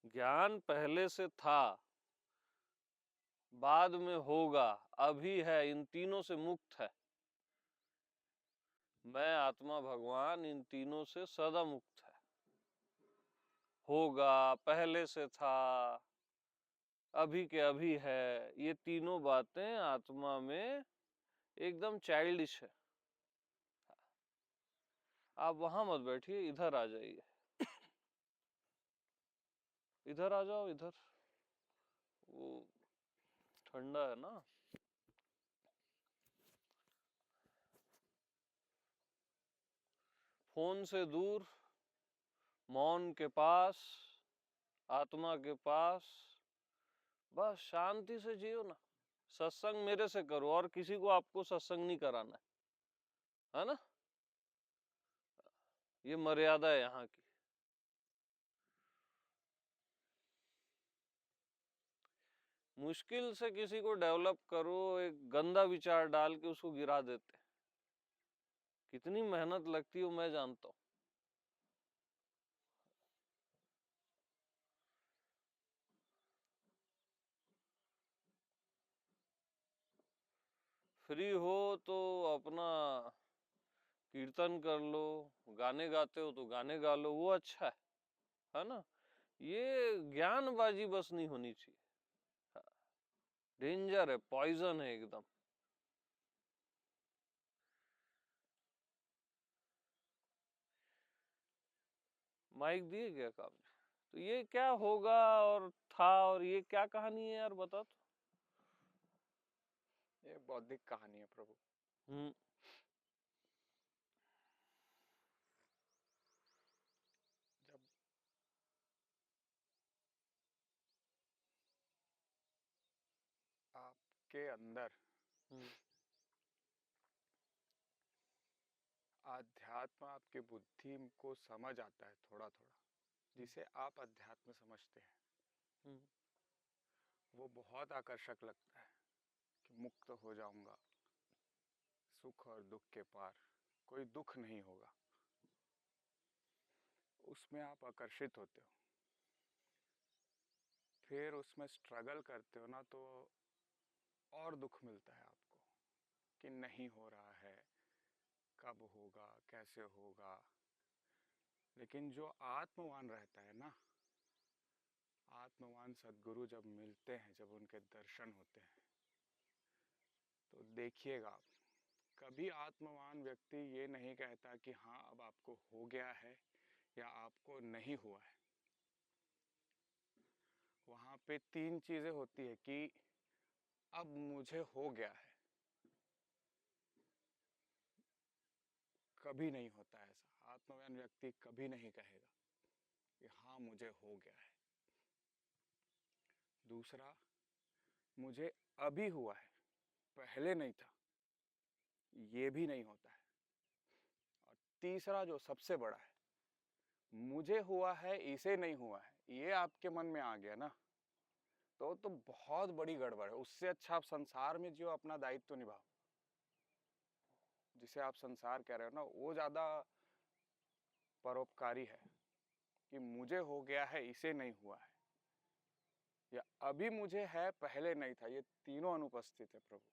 ज्ञान पहले से था, बाद में होगा, अभी है, इन तीनों से मुक्त है। मैं आत्मा भगवान इन तीनों से सदा मुक्त है। होगा, पहले से था, अभी के अभी है, ये तीनों बातें आत्मा में एकदम चाइल्डिश है। आप वहां मत बैठिए, इधर आ जाइए। इधर आ जाओ, इधर। वो ठंडा है ना। फोन से दूर, मौन के पास, आत्मा के पास, बस शांति से जियो ना। सत्संग मेरे से करो, और किसी को आपको सत्संग नहीं कराना है ना। ये मर्यादा है यहाँ की। मुश्किल से किसी को डेवलप करो, एक गंदा विचार डाल के उसको गिरा देते। कितनी मेहनत लगती है मैं जानता हूँ। फ्री हो तो अपना कीर्तन कर लो, गाने गाते हो तो गाने गा लो, वो अच्छा है ना। ये ज्ञानबाजी बस नहीं होनी चाहिए। डेंजर है, पॉइजन है एकदम। माइक दिए क्या काम। तो ये क्या होगा और था, और ये क्या कहानी है यार, बता तो। ये बौद्धिक कहानी है प्रभु। हम्म। जब आपके अंदर हम्म। आध्यात्म आपकी बुद्धि को समझ आता है थोड़ा थोड़ा, हम्म। जिसे आप अध्यात्म समझते हैं, हम्म। वो बहुत आकर्षक लगता है कि मुक्त हो जाऊंगा, सुख और दुख के पार, कोई दुख नहीं होगा। उसमें आप आकर्षित होते हो, फिर उसमें स्ट्रगल करते हो ना, तो और दुख मिलता है आपको कि नहीं हो रहा है, कब होगा, कैसे होगा। लेकिन जो आत्मवान रहता है ना, आत्मवान सद्गुरु जब मिलते हैं, जब उनके दर्शन होते हैं, तो देखिएगा आप, कभी आत्मवान व्यक्ति ये नहीं कहता कि हाँ अब आपको हो गया है या आपको नहीं हुआ है। वहाँ पे तीन चीजें होती है कि अब मुझे हो गया है। कभी नहीं होता ऐसा, आत्मवान व्यक्ति कभी नहीं कहेगा कि हाँ मुझे हो गया है। दूसरा, मुझे अभी हुआ है, पहले नहीं था, ये भी नहीं होता है। और तीसरा जो सबसे बड़ा है, मुझे हुआ है इसे नहीं हुआ है, ये आपके मन में आ गया ना, तो बहुत बड़ी गड़बड़ है। उससे अच्छा आप संसार में जियो, अपना दायित्व निभाओ। जिसे आप संसार कह रहे हो ना, वो ज्यादा परोपकारी है कि मुझे हो गया है इसे नहीं हुआ है, या अभी मुझे है पहले नहीं था। ये तीनों अनुपस्थित है प्रभु,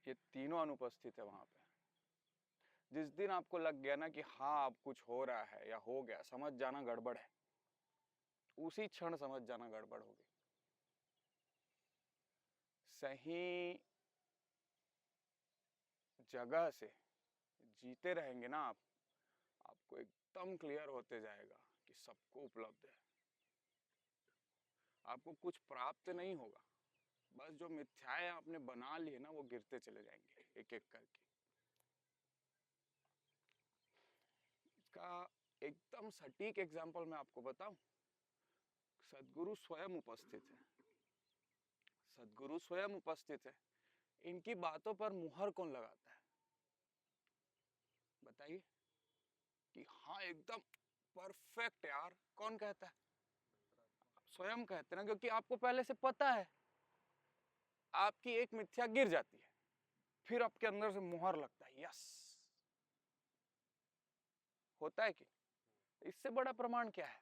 ये तीनों अनुपस्थित है वहां पे। जिस दिन आपको लग गया ना कि हाँ अब कुछ हो रहा है या हो गया, समझ जाना गड़बड़ है। उसी क्षण समझ जाना गड़बड़ होगी। सही जगह से जीते रहेंगे ना आप, आपको एकदम क्लियर होते जाएगा कि सबको उपलब्ध है। आपको कुछ प्राप्त नहीं होगा, बस जो मिथ्याएं आपने बना ली है ना, वो गिरते चले जाएंगे एक एक करके। इसका एकदम सटीक एग्जाम्पल मैं आपको बताऊं, सदगुरु स्वयं उपस्थित है। सदगुरु स्वयं उपस्थित है, इनकी बातों पर मुहर कौन लगाता है बताइए। कि हाँ एकदम परफेक्ट यार, कौन कहता है? स्वयं कहते हैं ना, क्योंकि आपको पहले से पता है। आपकी एक मिथ्या गिर जाती है, फिर आपके अंदर से मुहर लगता है, यस। होता है कि इससे बड़ा प्रमाण क्या है?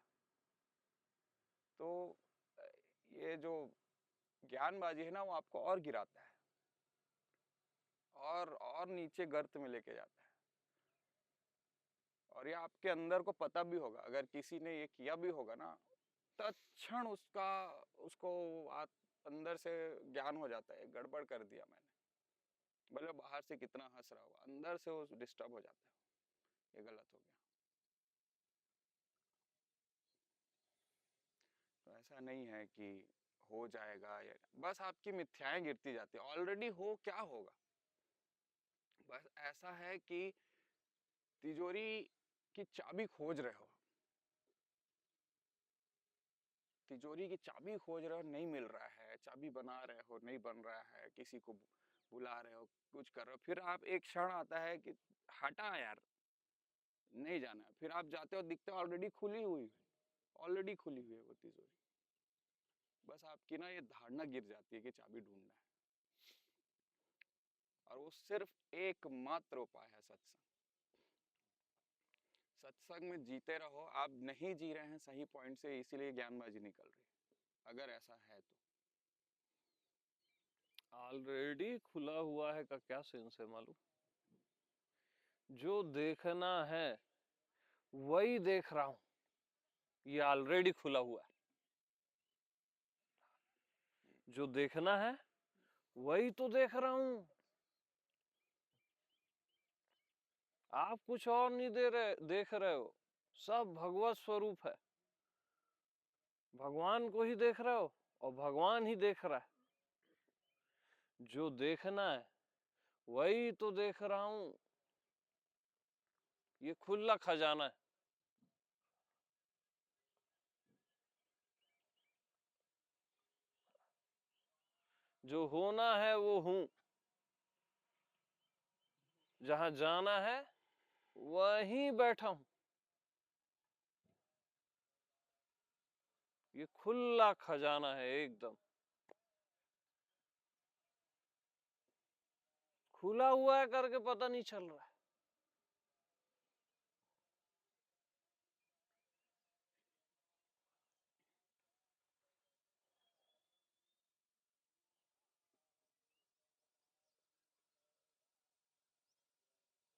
तो ये जो ज्ञानबाजी है ना, वो आपको और गिराता है और नीचे गर्त में लेके जाता है। और ये आपके अंदर को पता भी होगा, अगर किसी ने ये किया भी होगा ना, तत्क्षण उसको अंदर से ज्ञान हो जाता है, गड़बड़ कर दिया मैंने, भले बाहर से कितना हंस रहा होगा, अंदर से वो डिस्टर्ब हो जाता है, ये गलत हो गया। तो ऐसा नहीं है कि हो जाएगा, या बस आपकी मिथ्याएं गिरती जाती है, ऑलरेडी हो क्या होगा। बस ऐसा है कि तिजोरी की चाबी खोज रहे हो, तिजोरी की चाबी खोज रहे हो, नहीं मिल रहा है, चाबी बना रहे हो, नहीं बन रहा है, किसी को बुला रहे हो, कुछ कर रहे हो, फिर आप एक क्षण आता है कि हटा यार, नहीं जाना है, फिर आप जाते हो, दिखते हो ऑलरेडी खुली हुई है, ऑलरेडी खुली हुई है वो तिजोरी। बस आपकी ना ये धारणा गिर जाती है कि चाबी ढूंढना है, और वो सिर्फ एकमात्र उपाय है सत्संग। सत्संग में जीते रहो, आप नहीं जी रहे हैं सही पॉइंट से, इसीलिए ज्ञानबाजी निकल रही है, अगर ऐसा है तो। ऑलरेडी खुला हुआ है का क्या सेंस है मालूम? जो देखना है वही देख रहा हूं, ये ऑलरेडी खुला हुआ है। जो देखना है वही तो देख रहा हूं, आप कुछ और नहीं देख रहे हो, सब भगवत स्वरूप है, भगवान को ही देख रहे हो और भगवान ही देख रहा है। जो देखना है वही तो देख रहा हूं, ये खुला खजाना है। जो होना है वो हूं, जहां जाना है वहीं बैठा हूं, ये खुला खजाना है, एकदम खुला हुआ है करके पता नहीं चल रहा है।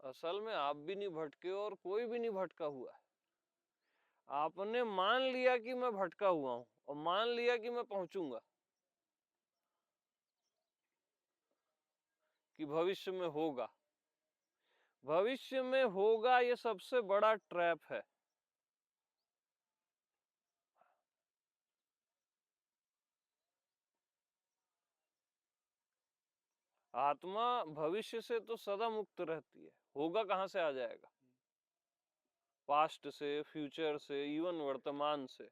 असल में आप भी नहीं भटके और कोई भी नहीं भटका हुआ है। आपने मान लिया कि मैं भटका हुआ हूं और मान लिया कि मैं पहुंचूंगा, कि भविष्य में होगा। भविष्य में होगा ये सबसे बड़ा ट्रैप है। आत्मा भविष्य से तो सदा मुक्त रहती है, होगा कहां से आ जाएगा? पास्ट से, फ्यूचर से, इवन वर्तमान से।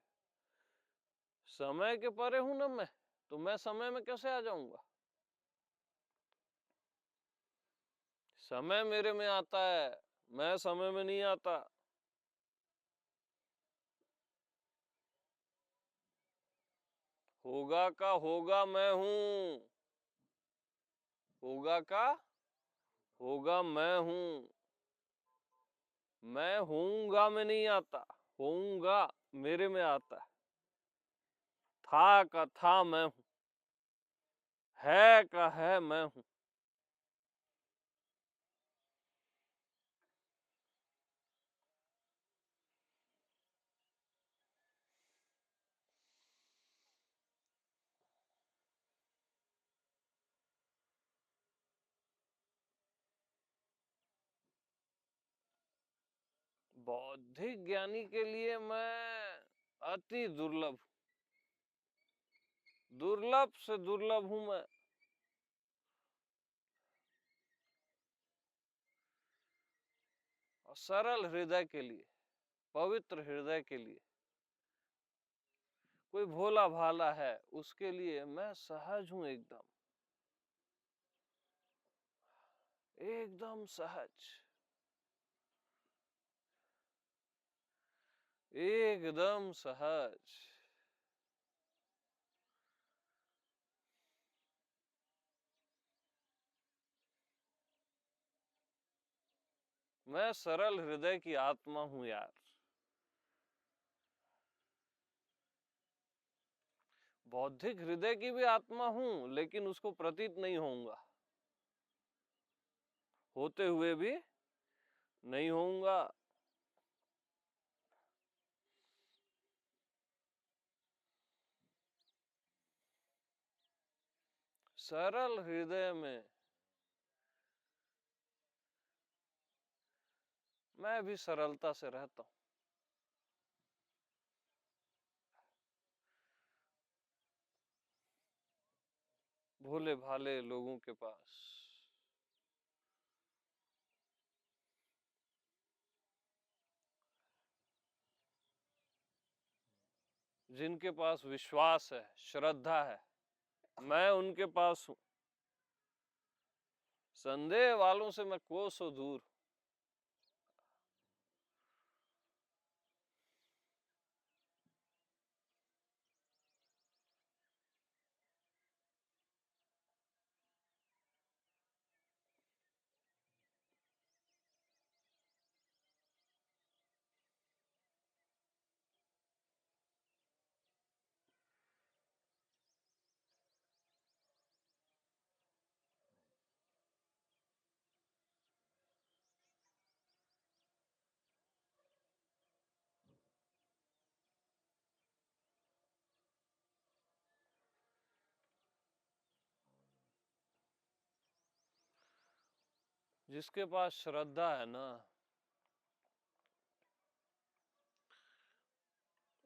समय के परे हूं ना मैं, तो मैं समय में कैसे आ जाऊंगा? समय मेरे में आता है, मैं समय में नहीं आता। होगा का होगा मैं हूं, होगा का होगा मैं हूं, मैं होऊंगा में नहीं आता, होऊंगा मेरे में आता है। था का था मैं हूं, है का है मैं हूं। बौद्धिक ज्ञानी के लिए मैं अति दुर्लभ, दुर्लभ से दुर्लभ हूं मैं। और सरल हृदय के लिए, पवित्र हृदय के लिए, कोई भोला भाला है उसके लिए मैं सहज हूं, एकदम एकदम सहज, एकदम सहज। मैं सरल हृदय की आत्मा हूं यार। बौद्धिक हृदय की भी आत्मा हूं, लेकिन उसको प्रतीत नहीं होऊंगा, होते हुए भी नहीं होऊंगा। सरल हृदय में मैं भी सरलता से रहता हूं। भोले भाले लोगों के पास जिनके पास विश्वास है, श्रद्धा है, मैं उनके पास हूं। संदेह वालों से मैं कोसों दूर। जिसके पास श्रद्धा है ना,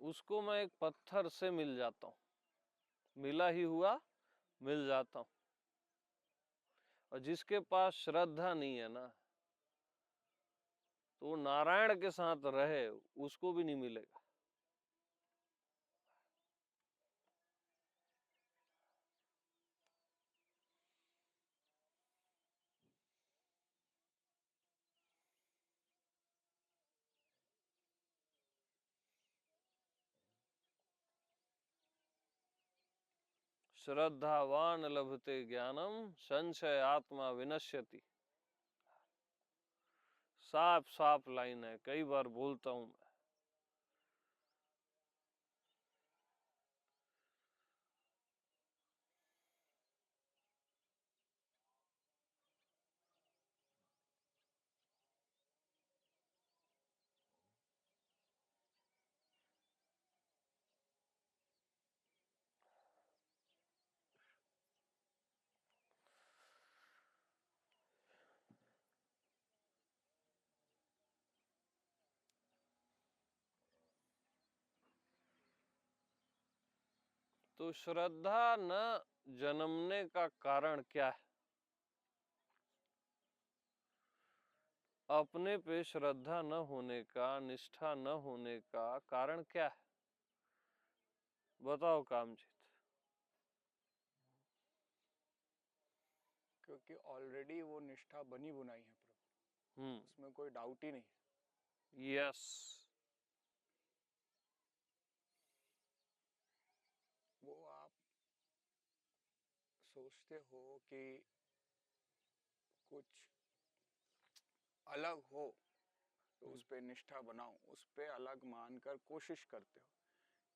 उसको मैं एक पत्थर से मिल जाता हूं, मिला ही हुआ मिल जाता हूं। और जिसके पास श्रद्धा नहीं है ना, तो वो नारायण के साथ रहे, उसको भी नहीं मिलेगा। श्रद्धावान लभते ज्ञानम संशय आत्मा विनश्यति। साफ साफ लाइन है, कई बार बोलता हूं मैं। तो श्रद्धा न जन्मने का कारण क्या है? अपने पे श्रद्धा न होने का, निष्ठा न होने का कारण क्या है? बताओ कामजीत। क्योंकि ऑलरेडी वो निष्ठा बनी बुनाई है प्रभु, उसमें कोई डाउट ही नहीं। यस। वो आप सोचते हो कि कुछ अलग हो तो उस पे निष्ठा बनाओ, उस पे अलग मानकर कोशिश करते हो,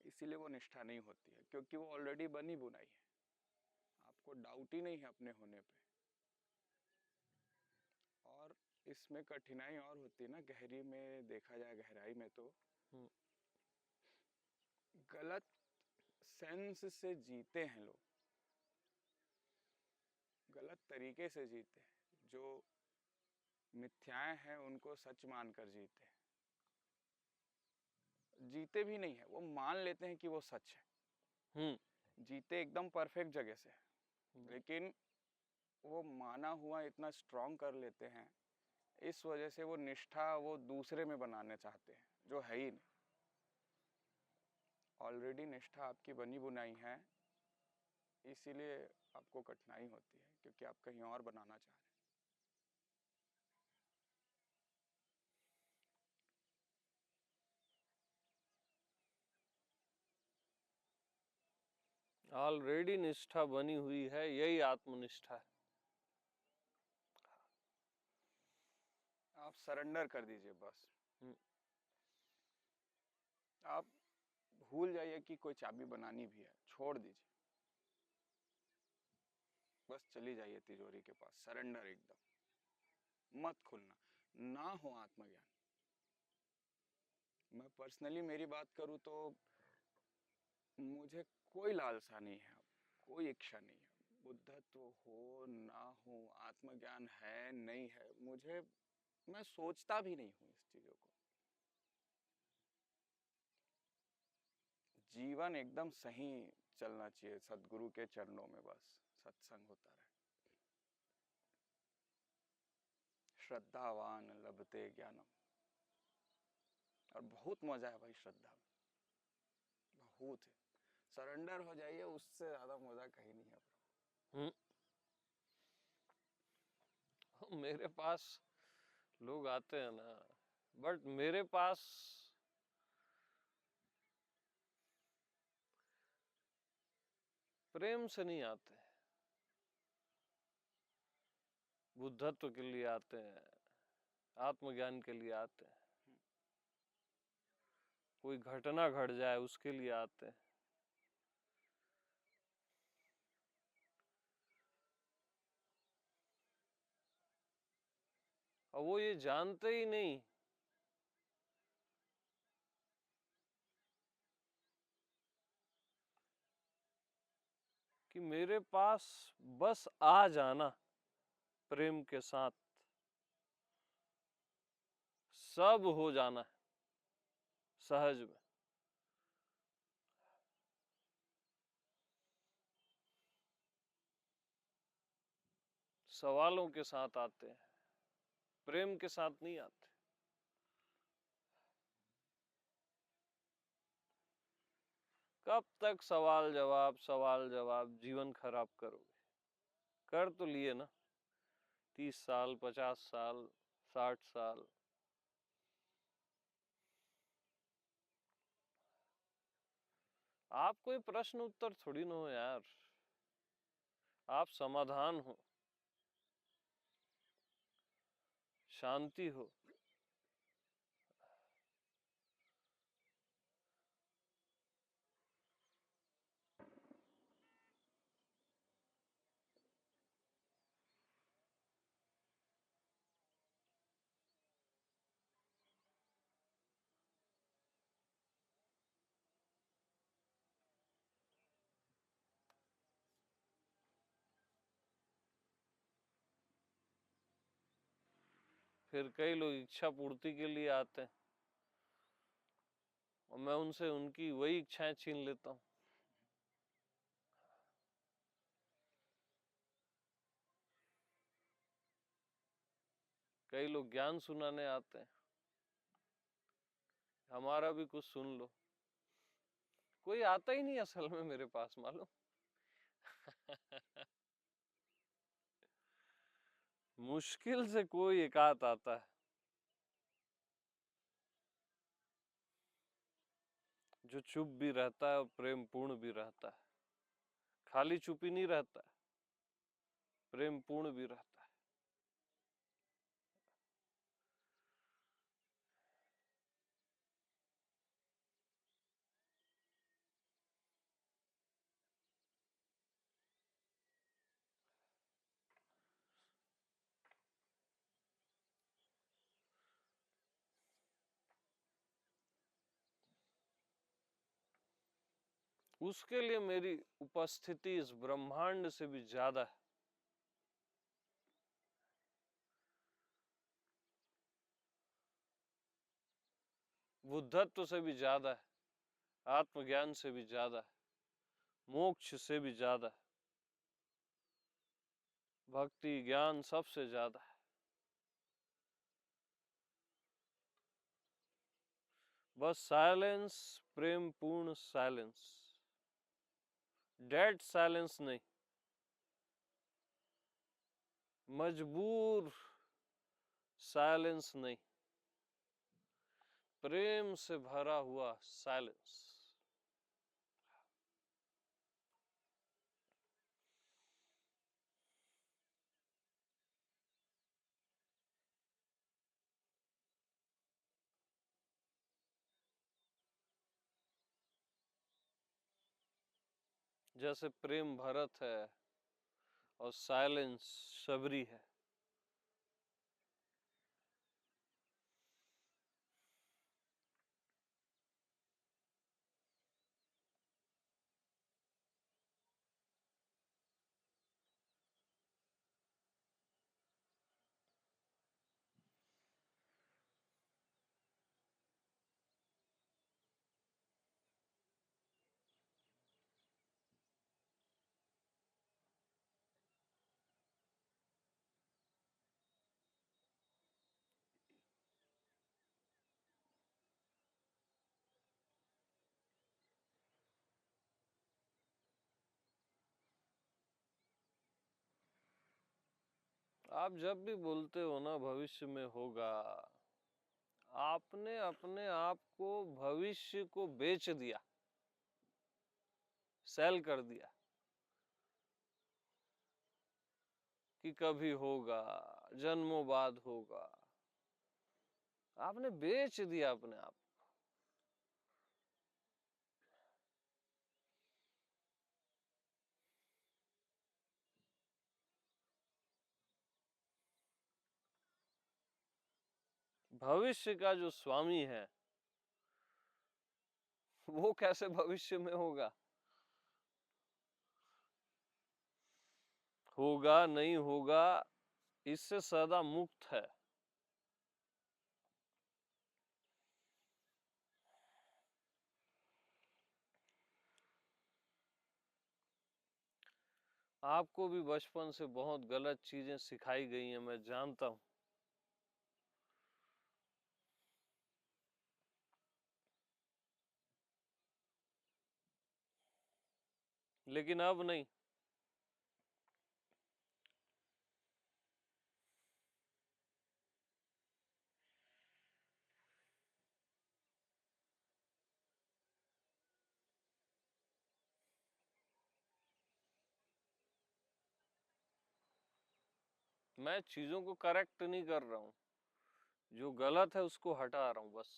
इसीलिए वो निष्ठा नहीं होती है, क्योंकि वो ऑलरेडी बनी बुनाई है, आपको डाउट ही नहीं है अपने होने पे। और इसमें कठिनाई और होती है ना, गहरी में देखा जाए, गहराई में तो गलत सेंस से जीते हैं लोग, गलत तरीके से जीते हैं, जो मिथ्याएं हैं उनको सच मानकर जीते हैं। जीते भी नहीं है, वो मान लेते हैं कि वो सच है। जीते एकदम परफेक्ट जगह से, लेकिन वो माना हुआ इतना स्ट्रांग कर लेते हैं, इस वजह से वो निष्ठा वो दूसरे में बनाने चाहते हैं, जो है ही नहीं। ऑलरेडी निष्ठा आपकी बनी बुनाई है, इसीलिए आपको कठिनाई होती है, क्योंकि आप कहीं और बनाना चाह रहे हैं। ऑलरेडी निष्ठा बनी हुई है, यही आत्मनिष्ठा है। आप सरेंडर कर दीजिए बस। आप भूल जाइए कि कोई चाबी बनानी भी है, छोड़ दीजिए, बस चली जाइए तिजोरी के पास, सरेंडर एकदम, मत खुलना, ना हो आत्मज्ञान। मैं पर्सनली मेरी बात करूं तो मुझे कोई लालसा नहीं है, कोई इच्छा नहीं है, बुद्धत्व हो ना हो, आत्मज्ञान है नहीं है, मुझे, मैं सोचता भी नहीं हूं इस चीजों को। जीवन एकदम सही चलना चाहिए सदगुरु के चरणों में, बस सत्संग होता रहे। श्रद्धावान लभते ज्ञानम, और बहुत मजा है भाई श्रद्धा में, बहुत है। सरेंडर हो जाइए, उससे ज्यादा मजा कहीं नहीं है। मेरे पास लोग आते हैं ना, बट मेरे पास प्रेम से नहीं आते, बुद्धत्व के लिए आते हैं, आत्मज्ञान के लिए आते हैं, कोई घटना घट जाए उसके लिए आते हैं। और वो ये जानते ही नहीं कि मेरे पास बस आ जाना प्रेम के साथ सब हो जाना है सहज में। सवालों के साथ आते हैं, प्रेम के साथ नहीं आते। कब तक सवाल जवाब जीवन खराब करोगे? कर तो लिए ना, 30 साल 50 साल 60 साल। आप कोई प्रश्न उत्तर थोड़ी ना हो यार, आप समाधान हो, शांति हो। फिर कई लोग इच्छा पूर्ति के लिए आते हैं और मैं उनसे उनकी वही इच्छाएं छीन लेता हूँ। कई लोग ज्ञान सुनाने आते हैं, हमारा भी कुछ सुन लो। कोई आता ही नहीं असल में मेरे पास, मालूम। मुश्किल से कोई एकात आता है जो चुप भी रहता है और प्रेम पूर्ण भी रहता है। खाली चुप ही नहीं रहता है, प्रेम पूर्ण भी रहता है। उसके लिए मेरी उपस्थिति इस ब्रह्मांड से भी ज्यादा है। बुद्धत्व से भी ज्यादा है, आत्मज्ञान से भी ज्यादा है, मोक्ष से भी ज्यादा है, भक्ति ज्ञान सबसे ज्यादा है। बस साइलेंस, प्रेम पूर्ण साइलेंस, डेड साइलेंस नहीं, मजबूर साइलेंस नहीं, प्रेम से भरा हुआ साइलेंस। जैसे प्रेम भरत है और साइलेंस शबरी है। आप जब भी बोलते हो ना भविष्य में होगा, आपने अपने आप को भविष्य को बेच दिया, सेल कर दिया कि कभी होगा, जन्मों बाद होगा। आपने बेच दिया अपने आप। भविष्य का जो स्वामी है वो कैसे भविष्य में होगा? होगा नहीं होगा इससे सदा मुक्त है। आपको भी बचपन से बहुत गलत चीजें सिखाई गई हैं, मैं जानता हूं। लेकिन अब नहीं। मैं चीजों को करेक्ट नहीं कर रहा हूं, जो गलत है उसको हटा रहा हूं बस।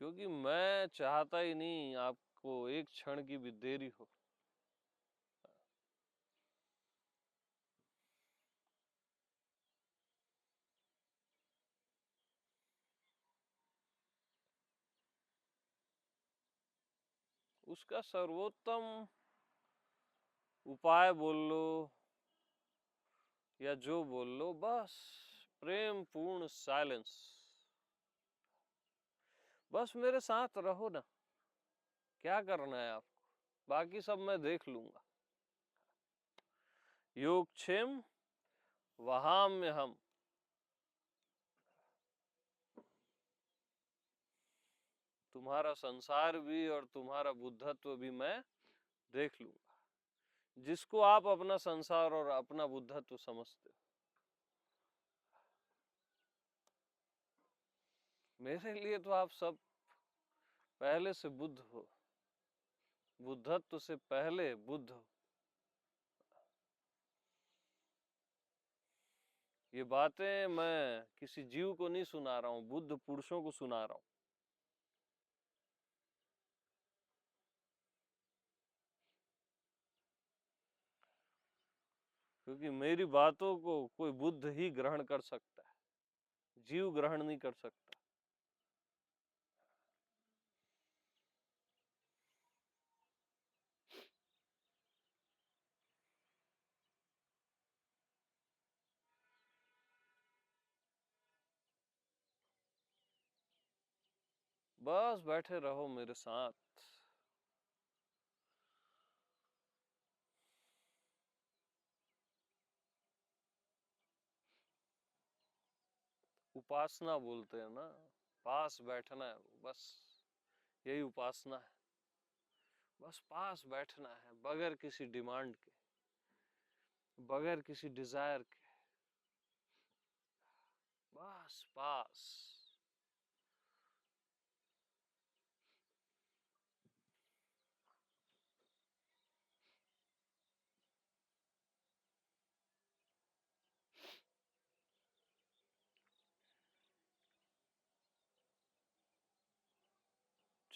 क्योंकि मैं चाहता ही नहीं आपको एक क्षण की भी देरी हो। उसका सर्वोत्तम उपाय बोल लो या जो बोल लो, बस प्रेम पूर्ण साइलेंस। बस मेरे साथ रहो ना, क्या करना है आपको, बाकी सब मैं देख लूंगा। योगक्षेम वहां में हम, तुम्हारा संसार भी और तुम्हारा बुद्धत्व भी मैं देख लूंगा, जिसको आप अपना संसार और अपना बुद्धत्व समझते हो। मेरे लिए तो आप सब पहले से बुद्ध हो, बुद्धत्व से पहले बुद्ध हो। ये बातें मैं किसी जीव को नहीं सुना रहा हूं, बुद्ध पुरुषों को सुना रहा हूं। क्योंकि मेरी बातों को कोई बुद्ध ही ग्रहण कर सकता है, जीव ग्रहण नहीं कर सकता। बस बैठे रहो मेरे साथ। उपासना बोलते हैं ना, पास बैठना है, बस यही उपासना है। बस पास बैठना है, बगैर किसी डिमांड के, बगैर किसी डिजायर के, बस पास।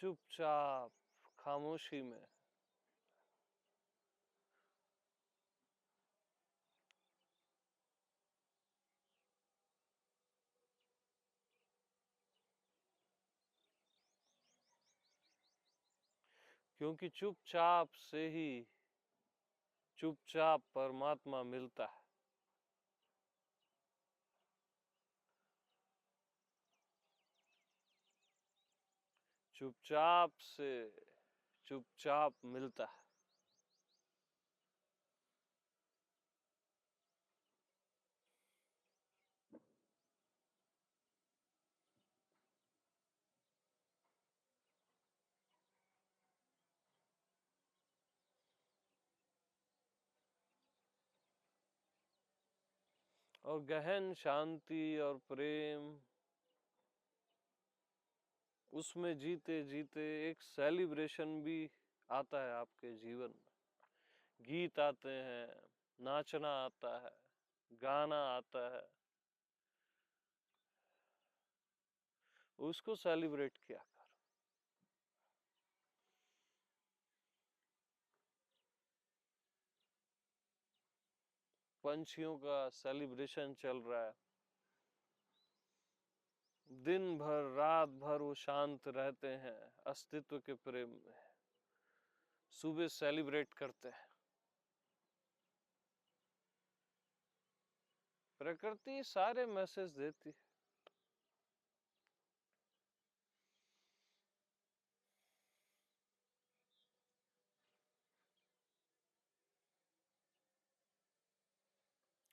चुपचाप खामोशी में क्योंकि चुपचाप से ही चुपचाप परमात्मा मिलता है। चुपचाप से चुपचाप मिलता है। और गहन शांति और प्रेम उसमें जीते जीते एक सेलिब्रेशन भी आता है आपके जीवन में। गीत आते हैं, नाचना आता है, गाना आता है, उसको सेलिब्रेट किया कर। पंछियों का सेलिब्रेशन चल रहा है, दिन भर रात भर वो शांत रहते हैं अस्तित्व के प्रेम में, सुबह सेलिब्रेट करते हैं। प्रकृति सारे मैसेज देती है।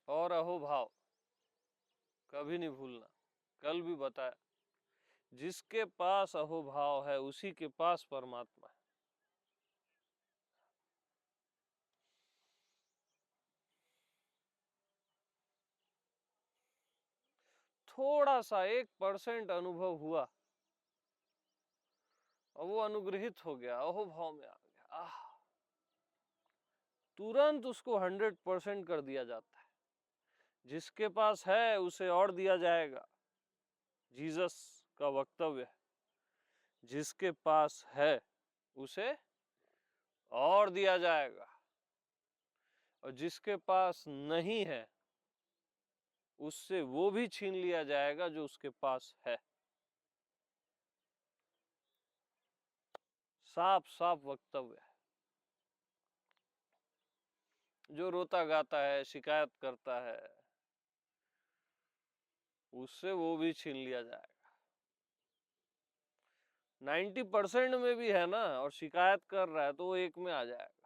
और अहोभाव कभी नहीं भूलना, कल भी बताया, जिसके पास अहोभाव है उसी के पास परमात्मा है। थोड़ा सा 1% अनुभव हुआ और वो अनुग्रहित हो गया, अहोभाव में आ गया, तुरंत उसको 100% कर दिया जाता है। जिसके पास है उसे और दिया जाएगा, जीसस का वक्तव्य है। जिसके पास है उसे और दिया जाएगा, और जिसके पास नहीं है उससे वो भी छीन लिया जाएगा जो उसके पास है। साफ साफ वक्तव्य है। जो रोता गाता है, शिकायत करता है, उससे वो भी छीन लिया जाएगा। 90% में भी है ना और शिकायत कर रहा है तो वो 1 में आ जाएगा।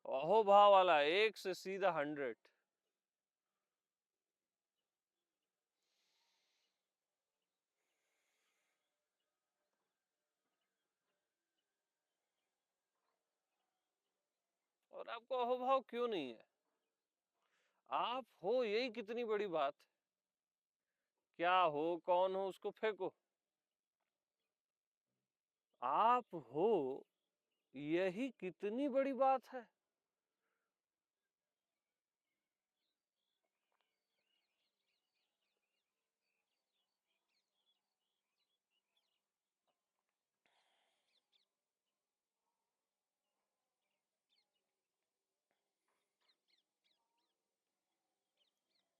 अहोभाव वाला 1 से सीधा 100। और आपको अहोभाव क्यों नहीं है? आप हो, यही कितनी बड़ी बात है। क्या हो, कौन हो, उसको फेंको। आप हो, यही कितनी बड़ी बात है।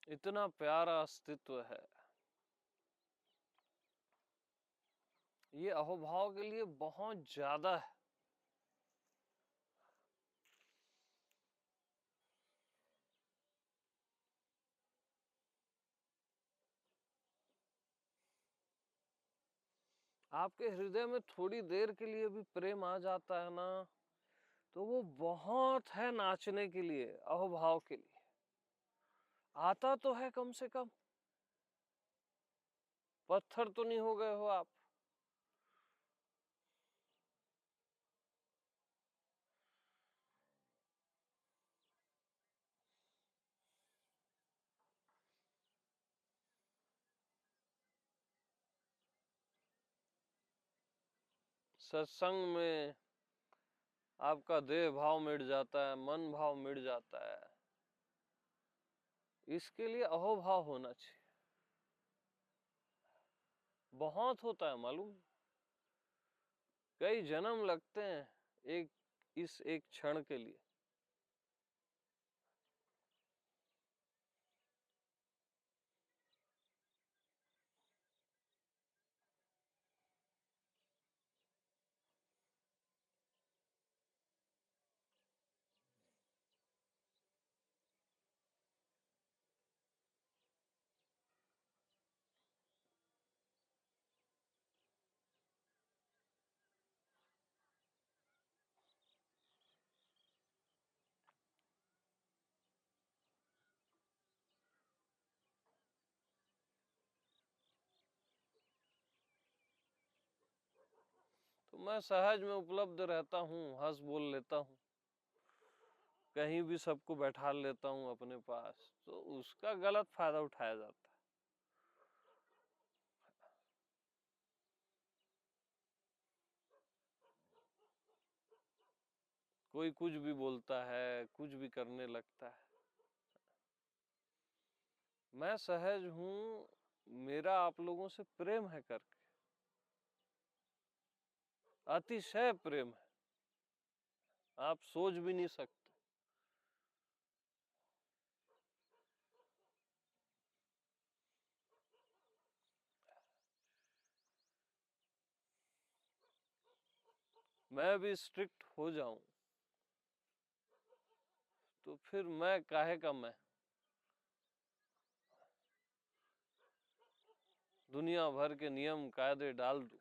इतना प्यारा अस्तित्व है। ये अहोभाव के लिए बहुत ज्यादा है। आपके हृदय में थोड़ी देर के लिए भी प्रेम आ जाता है ना, तो वो बहुत है नाचने के लिए, अहोभाव के लिए। आता तो है कम से कम, पत्थर तो नहीं हो गए हो आप। सत्संग में आपका देह भाव मिट जाता है, मन भाव मिट जाता है। इसके लिए अहोभाव होना चाहिए। बहुत होता है मालूम, कई जन्म लगते हैं इस एक क्षण के लिए। तो मैं सहज में उपलब्ध रहता हूँ, हंस बोल लेता हूँ, कहीं भी सबको बैठा लेता हूँ अपने पास, तो उसका गलत फायदा उठाया जाता है। कोई कुछ भी बोलता है, कुछ भी करने लगता है। मैं सहज हूँ, मेरा आप लोगों से प्रेम है करके, अतिशय प्रेम है, आप सोच भी नहीं सकते। मैं भी स्ट्रिक्ट हो जाऊं तो फिर मैं काहे का मैं, दुनिया भर के नियम कायदे डाल दूं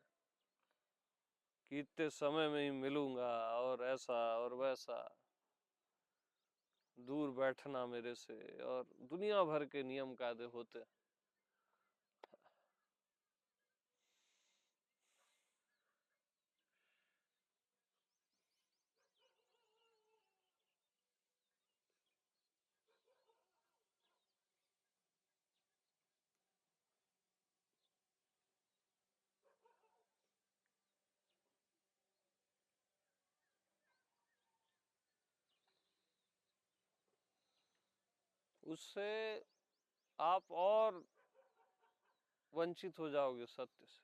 कि इतने समय में ही मिलूंगा और ऐसा और वैसा, दूर बैठना मेरे से, और दुनिया भर के नियम कायदे होते हैं। उससे आप और वंचित हो जाओगे सत्य से।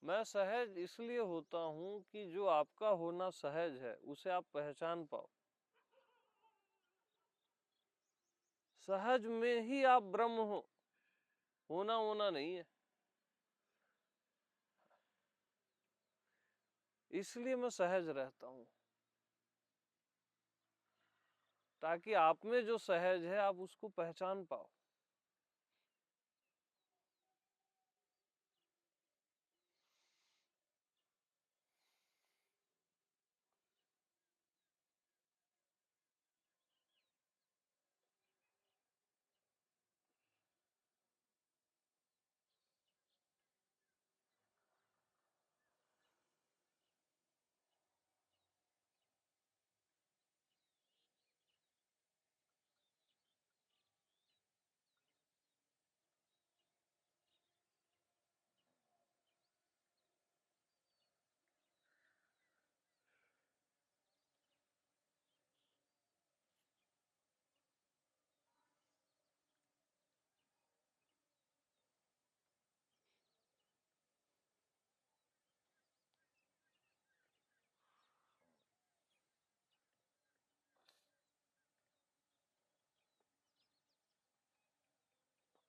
मैं सहज इसलिए होता हूं कि जो आपका होना सहज है उसे आप पहचान पाओ। सहज में ही आप ब्रह्म हो, होना होना नहीं है। इसलिए मैं सहज रहता हूं, ताकि आप में जो सहज है आप उसको पहचान पाओ।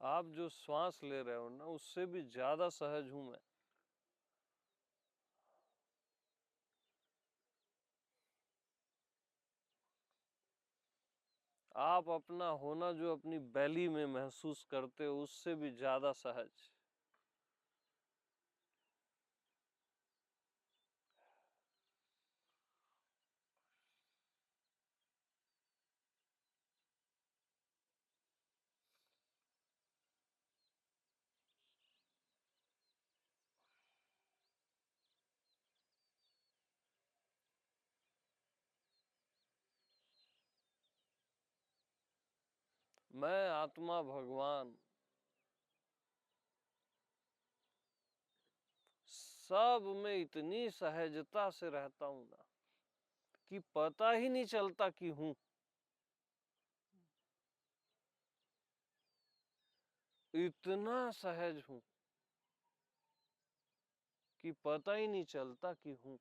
आप जो श्वास ले रहे हो ना, उससे भी ज्यादा सहज हूं मैं। आप अपना होना जो अपनी बैली में महसूस करते हो, उससे भी ज्यादा सहज। मैं आत्मा भगवान सब में इतनी सहजता से रहता हूं ना कि पता ही नहीं चलता कि हूं। इतना सहज हूं। कि पता ही नहीं चलता कि हूं।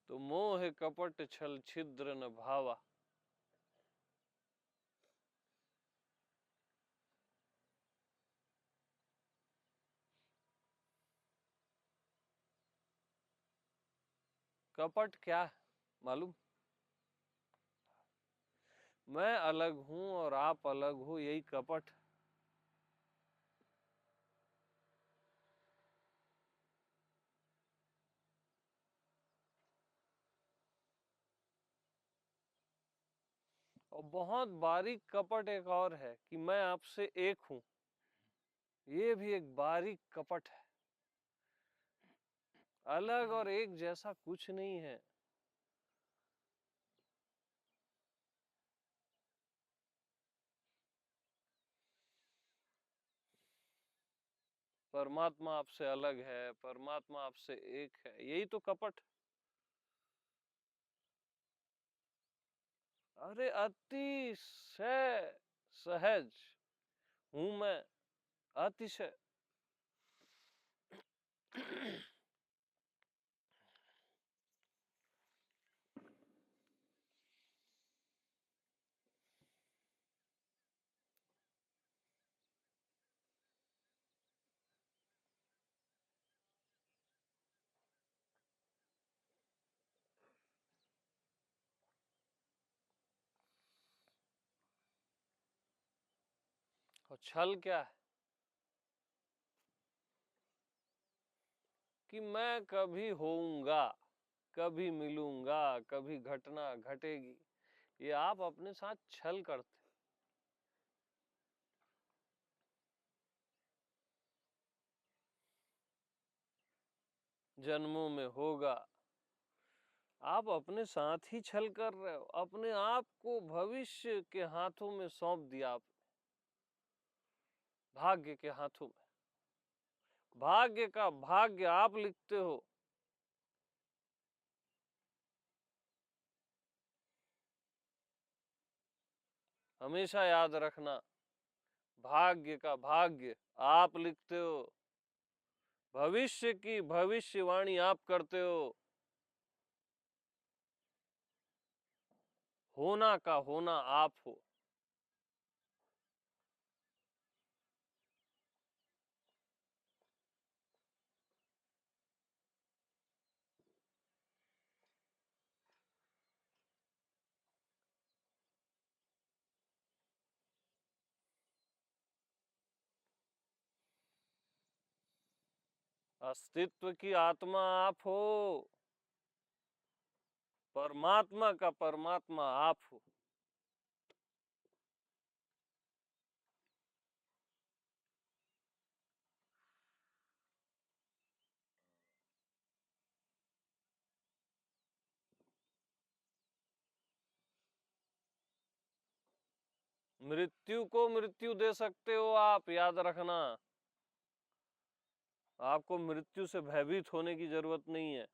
तो मोह कपट छल छिद्र न भावा। कपट क्या है मालूम? मैं अलग हूं और आप अलग हो, यही कपट। और बहुत बारीक कपट एक और है कि मैं आपसे एक हूं, ये भी एक बारीक कपट है। अलग और एक जैसा कुछ नहीं है। परमात्मा आपसे अलग है, परमात्मा आपसे एक है, यही तो कपट। अरे अतिशय सहज हूं मैं, अतिशय। और छल क्या है? कि मैं कभी होऊंगा, कभी मिलूंगा, कभी घटना घटेगी, ये आप अपने साथ छल करते। जन्मों में होगा, आप अपने साथ ही छल कर रहे हो। अपने आप को भविष्य के हाथों में सौंप दिया आप, भाग्य के हाथों में। भाग्य का भाग्य आप लिखते हो। हमेशा याद रखना, भाग्य का भाग्य आप लिखते हो, भविष्य की भविष्यवाणी आप करते हो, होना का होना आप हो। अस्तित्व की आत्मा आप हो, परमात्मा का परमात्मा आप हो। मृत्यु को मृत्यु दे सकते हो आप, याद रखना। आपको मृत्यु से भयभीत होने की जरूरत नहीं है।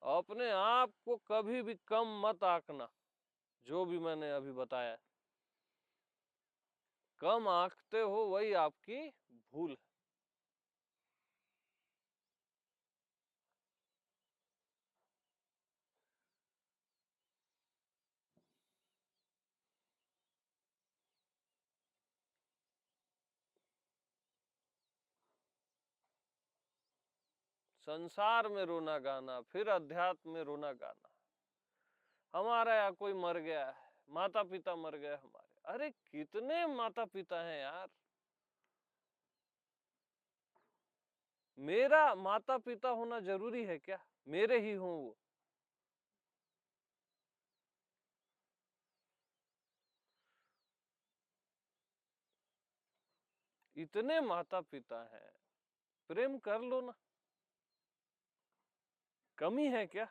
अपने आप को कभी भी कम मत आंकना, जो भी मैंने अभी बताया। कम आंकते हो वही आपकी भूल है। संसार में रोना गाना, फिर अध्यात्म में रोना गाना। हमारा या कोई मर गया है, माता पिता मर गए हमारे। अरे कितने माता पिता हैं यार। मेरा माता पिता होना जरूरी है क्या? मेरे ही हों वो? इतने माता पिता हैं, प्रेम कर लो ना, कमी है क्या?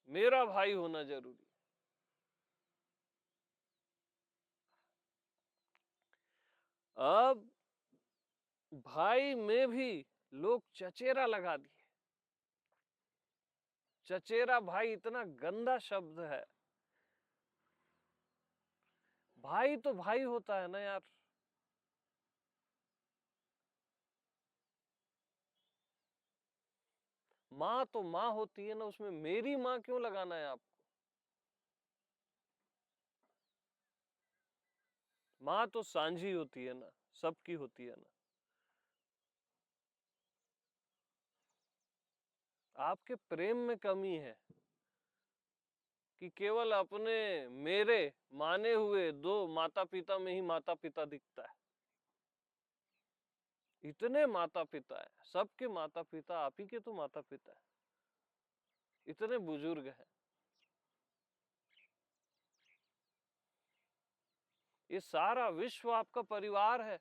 मेरा भाई होना जरूरी। अब भाई में भी लोग चचेरा लगा दिए। चचेरा भाई इतना गंदा शब्द है। भाई तो भाई होता है ना यार। माँ तो माँ होती है ना, उसमें मेरी माँ क्यों लगाना है आपको? माँ तो सांझी होती है ना, सबकी होती है ना। आपके प्रेम में कमी है कि केवल अपने मेरे माने हुए दो माता पिता में ही माता पिता दिखता है। इतने माता पिता है, सबके माता पिता आप ही के तो माता पिता है, इतने बुजुर्ग हैं। ये सारा विश्व आपका परिवार है।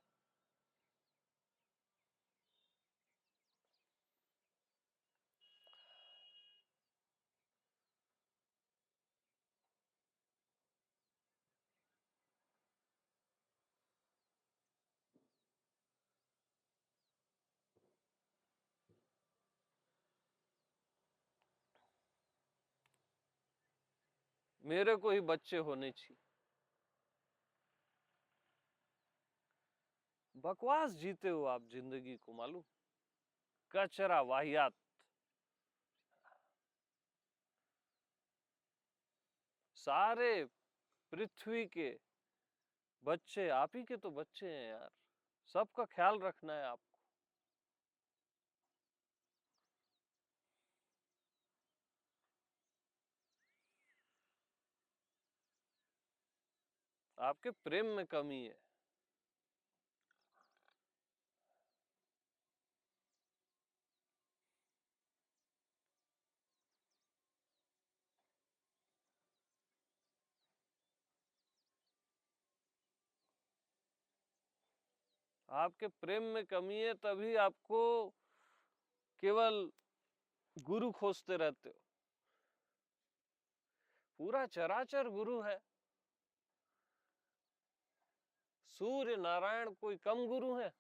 मेरे को ही बच्चे होने चाहिए। बकवास जीते हो आप जिंदगी को, मालूम? कचरा, वाहियात। सारे पृथ्वी के बच्चे आप ही के तो बच्चे हैं यार, सबका ख्याल रखना है आपको। आपके प्रेम में कमी है। आपके प्रेम में कमी है, तभी आपको केवल गुरु खोजते रहते हो। पूरा चराचर गुरु है। सूर्य नारायण कोई कम गुरु है?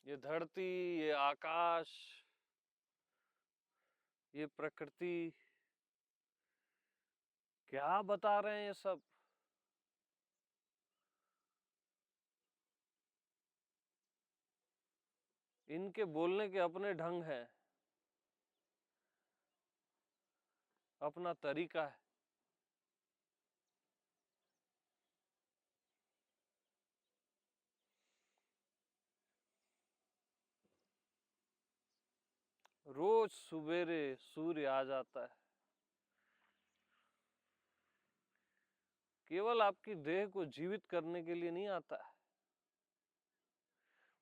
ये धरती, ये आकाश, ये प्रकृति, क्या बता रहे हैं ये सब? इनके बोलने के अपने ढंग हैं, अपना तरीका है। रोज सवेरे सूर्य आ जाता है, केवल आपकी देह को जीवित करने के लिए नहीं आता है।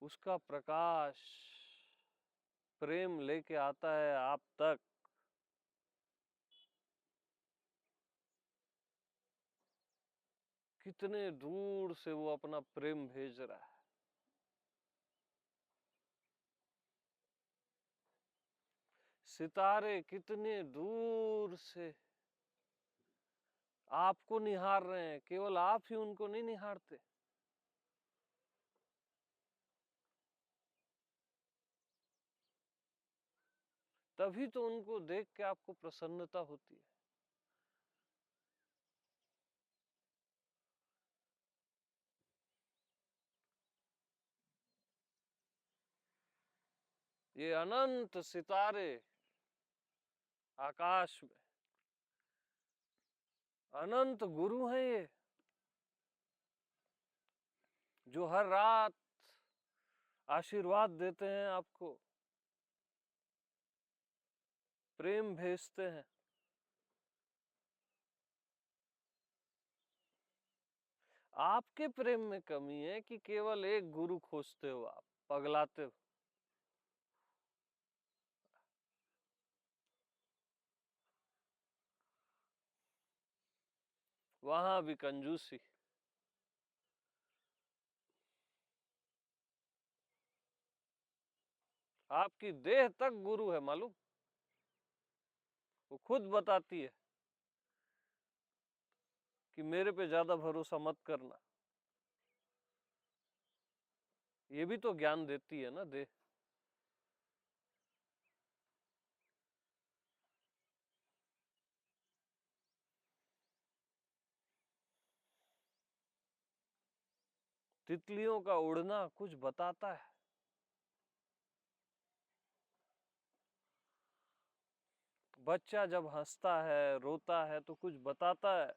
उसका प्रकाश प्रेम लेके आता है आप तक। कितने दूर से वो अपना प्रेम भेज रहा है। सितारे कितने दूर से आपको निहार रहे हैं, केवल आप ही उनको नहीं निहारते। तभी तो उनको देख के आपको प्रसन्नता होती है। ये अनंत सितारे आकाश में, अनंत गुरु हैं ये, जो हर रात आशीर्वाद देते हैं आपको, प्रेम भेजते हैं। आपके प्रेम में कमी है कि केवल एक गुरु खोजते हो, आप पगलाते हो। वहां भी कंजूसी। आपकी देह तक गुरु है, मालूम? वो खुद बताती है कि मेरे पे ज्यादा भरोसा मत करना। ये भी तो ज्ञान देती है ना देह। तितलियों का उड़ना कुछ बताता है। बच्चा जब हंसता है, रोता है, तो कुछ बताता है।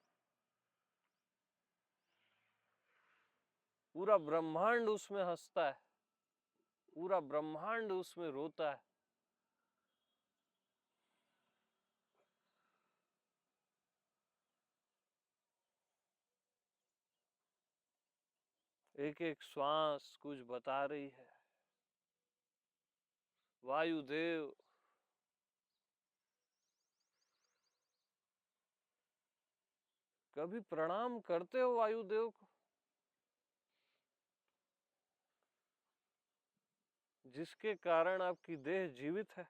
पूरा ब्रह्मांड उसमें हंसता है, पूरा ब्रह्मांड उसमें रोता है। एक एक श्वास कुछ बता रही है। वायुदेव, कभी प्रणाम करते हो वायुदेव को, जिसके कारण आपकी देह जीवित है?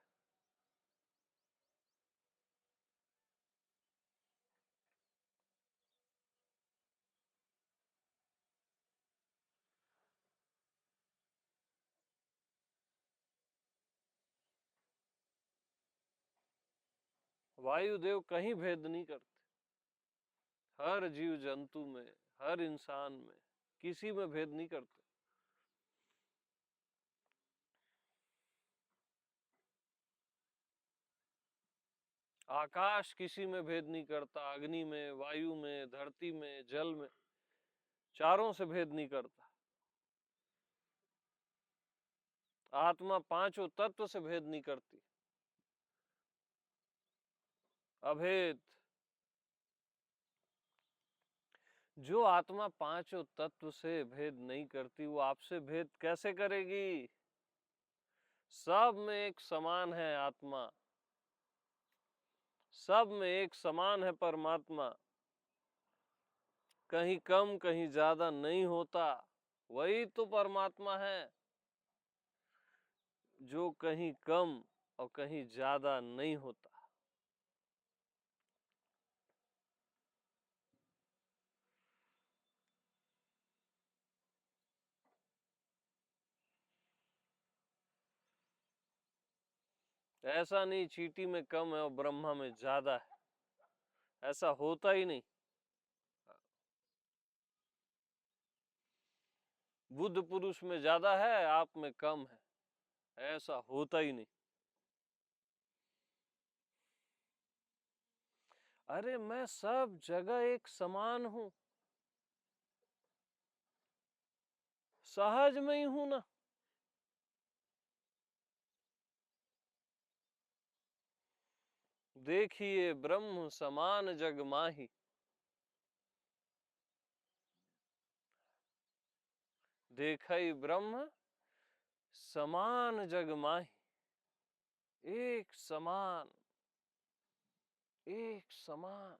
वायुदेव कहीं भेद नहीं करते, हर जीव जंतु में, हर इंसान में, किसी में भेद नहीं करते। आकाश किसी में भेद नहीं करता, अग्नि में, वायु में, धरती में, जल में, चारों से भेद नहीं करता। आत्मा पांचों तत्व से भेद नहीं करती, अभेद। जो आत्मा पांचों तत्व से भेद नहीं करती, वो आपसे भेद कैसे करेगी? सब में एक समान है आत्मा, सब में एक समान है परमात्मा। कहीं कम कहीं ज्यादा नहीं होता, वही तो परमात्मा है। जो कहीं कम और कहीं ज्यादा नहीं होता। ऐसा नहीं चींटी में कम है और ब्रह्मा में ज्यादा है, ऐसा होता ही नहीं। बुद्ध पुरुष में ज्यादा है, आप में कम है, ऐसा होता ही नहीं। अरे मैं सब जगह एक समान हूं, सहज में ही हूं ना। देखिए ब्रह्म समान जग माही, देखई ब्रह्म समान जग माही। एक समान, एक समान।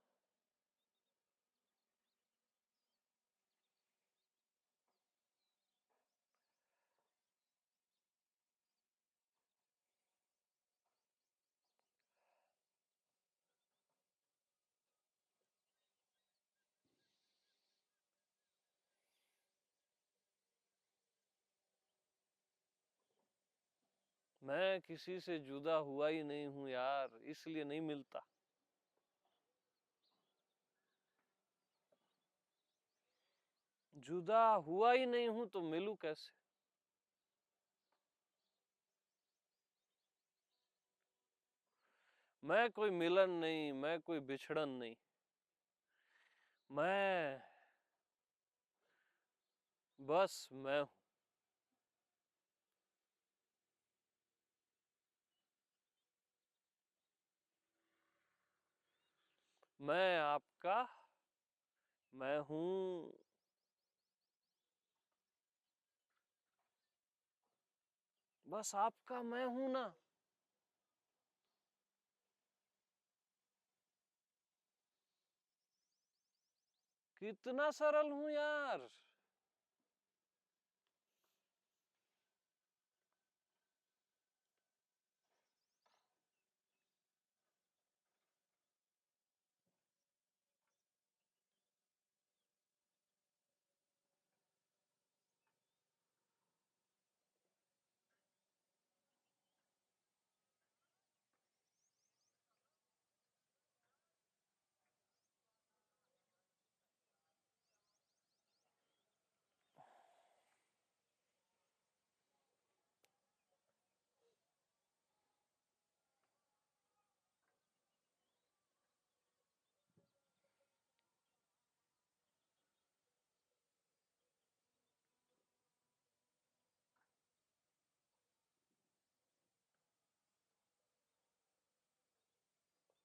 मैं किसी से जुदा हुआ ही नहीं हूं यार, इसलिए नहीं मिलता। जुदा हुआ ही नहीं हूं तो मिलूं कैसे? मैं कोई मिलन नहीं, मैं कोई बिछड़न नहीं। मैं बस मैं हूं। मैं आपका मैं हूं। बस आपका मैं हूं ना। कितना सरल हूं यार।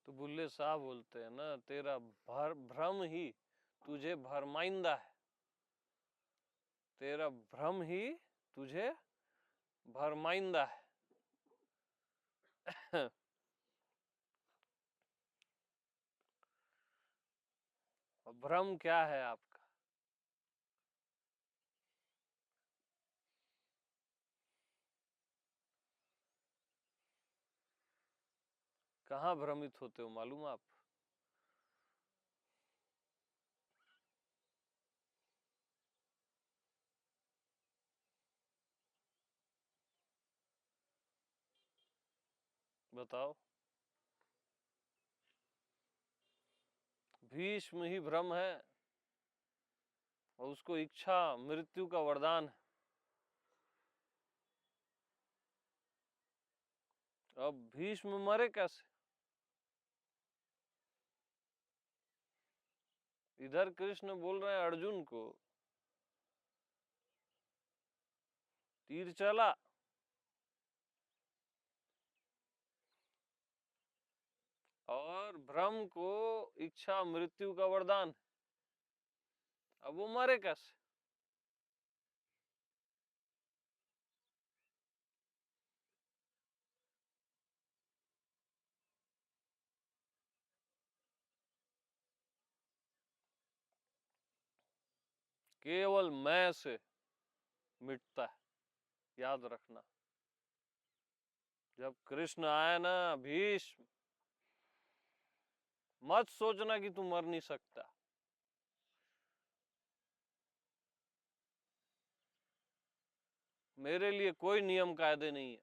तो बुल्ले शाह बोलते हैं ना, तेरा भ्रम ही तुझे भरमाइंदा है। तेरा भ्रम ही तुझे भरमाइंदा है। भ्रम क्या है आपका? कहाँ भ्रमित होते हो मालूम आप? बताओ। भीष्म ही भ्रम है और उसको इच्छा मृत्यु का वरदान है। अब भीष्म मरे कैसे? इधर कृष्ण बोल रहे हैं अर्जुन को, तीर चला और भ्रम को इच्छा मृत्यु का वरदान। अब वो मरे कैसे? केवल मैं से मिटता है, याद रखना। जब कृष्ण आए ना भीष्म, मत सोचना कि तू मर नहीं सकता। मेरे लिए कोई नियम कायदे नहीं है।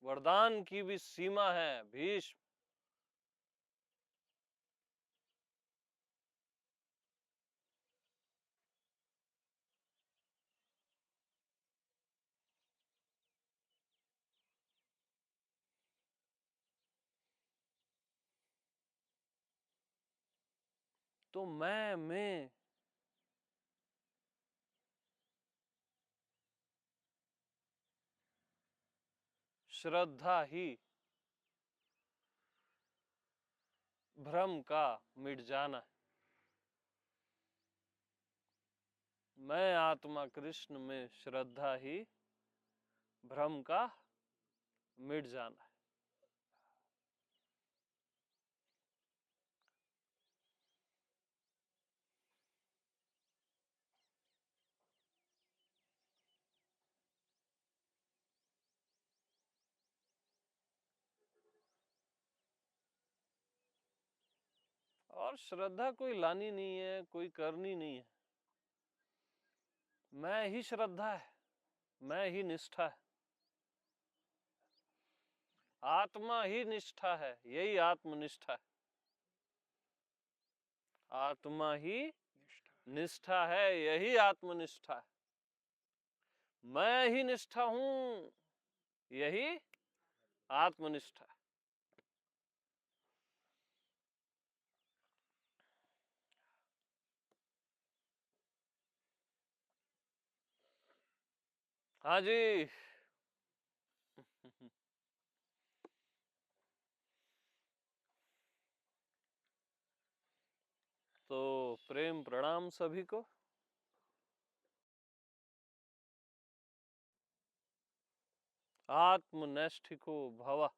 वरदान की भी सीमा है भीष्म। तो मैं में श्रद्धा ही भ्रम का मिट जाना है। मैं आत्मा कृष्ण में श्रद्धा ही भ्रम का मिट जाना है। और श्रद्धा कोई लानी नहीं है, कोई करनी नहीं है। मैं ही श्रद्धा है, मैं ही निष्ठा है। आत्मा ही निष्ठा है, यही आत्मनिष्ठा है। आत्मा ही निष्ठा है, यही आत्मनिष्ठा है। मैं ही निष्ठा हूं, यही आत्मनिष्ठा है। हाँ जी। तो प्रेम प्रणाम सभी को। आत्मनैष्ठिको भव।